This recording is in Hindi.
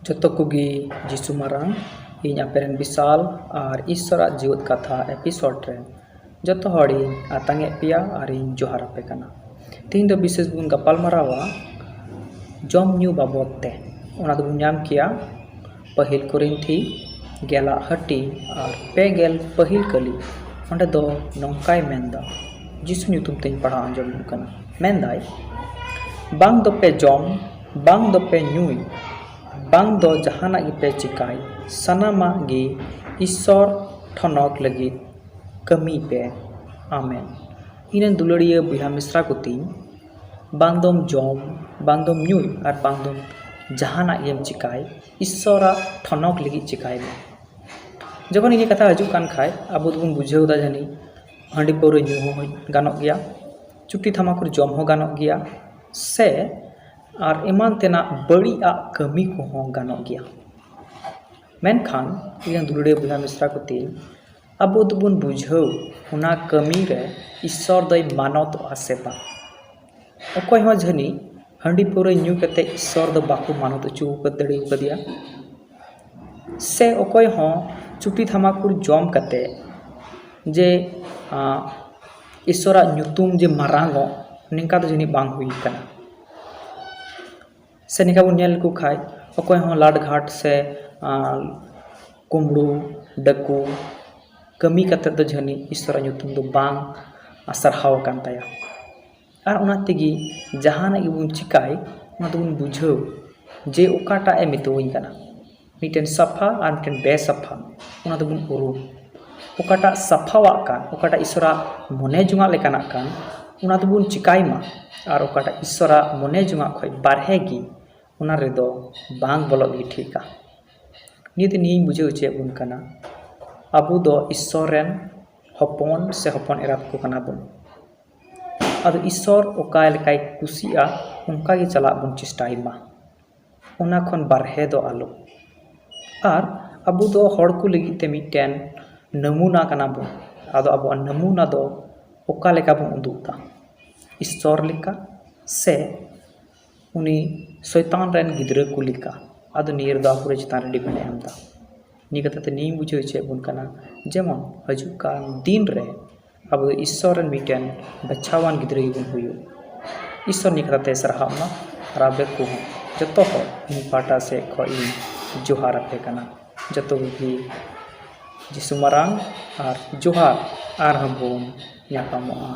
जतो कोगी जिसु मारांग इन आपेरेन विशाल और ईश्वरा जीवत कथा एपिसोड रे जतो हड़ी आतांगे पिया और इन जोहार पे कना तीन दो विशेष बुन गपाल मरावा जम न्यू बाबत ते ओना दो नाम किया पहिल कोरिंथी गेला हटी और पे गेल पहिल कली ओंडे दो नौकाय मेंदा जिसु न्यूतुम तेन पढ़ा अंजम कना मेंदाय बांग दो पे जम बांग दो पे न्यूई बांग दो जहाना पे चिकाय सनामा गी ईश्वर ठनक लगी कमी पे आमेन इन दुलड़िया बुहा मिश्रा को तीन बांग दोम जम बांग दोम न्यूई और बांग दोम जहाना चिकाय ईश्वरा ठनक लगी चिकाय में जखन ये कथा हजू कान खाय अब बन बुझेदा जानी हांडी पौर न्यू हो गानोग गया चुटी थमाकुर जम हो गानोग गया से और एमान तेना बड़िया कमी को गानोग गया मेनखान इन दुलड़े बुहा मिश्रा को तीन अब दोबन बुझाव उना कमी रे ईश्वर दय मानत आसे बा अकोय हो झनी हांडी पौर न्यू कते ईश्वर द बाको मानत चु कदड़ी कदिया से अकोय हो चुटी थमाकुर जम कते जे ईश्वरा ᱧᱩᱛᱩᱢ जे मारांगो निका तो जनी बांग हुई कना से निका बन नेल को खाय अकोय हो लाड घाट से कुमड़ू डकू कमी कते तो जनी ईश्वरा ᱧᱩᱛᱩᱢ दो बांग सरहाव कान ताया और उना तेगी जहाना गिबुन चिकाय उना दोबुन बुझाव जे ओकाटा ए मितोइन कना मिटेन सफा और मिटेन बेसफा उना दोबुन उरुम ओकाटा सफावा कान ओकाटा ईश्वरा मने जुंगा लेकाना कान उना दोबुन चिकाय मा और ओकाटा ईश्वरा मने जुंगा खय बारहे गी उना रेदो बांग बोलग गी ठीका नित नि बुझाव चे बुन कना अबु दो ईश्वरन हपन से हपन एरात को कना बुन अद ईश्वर ओका लेकाय कुसिया उनका गे चला बुन चेष्टाय मा उना खन बारहे दो आलो और अबु दो हड़ को लगी ते मिटेन नमूना कना बुन आदो अब नमूना दो ओका लेका बुन उदुता ईश्वर लेका से उनी शैतान रेन गिद्रा को लेका आदो नियर दा पुरे चितान डिपेंड एमदा नि कथा ते नि बुझे छे बुन कना जेमन हजू का दिन रे अब ईश्वर रेन मिटेन बच्चावान गिद्रा बुन हुयो ईश्वर नि कथा ते सरहावना राबे को जतो हो इन पाटा से खई जोहार पे कना जतो भी जिसु मारांग और जोहार और हम बोन यापामोआ।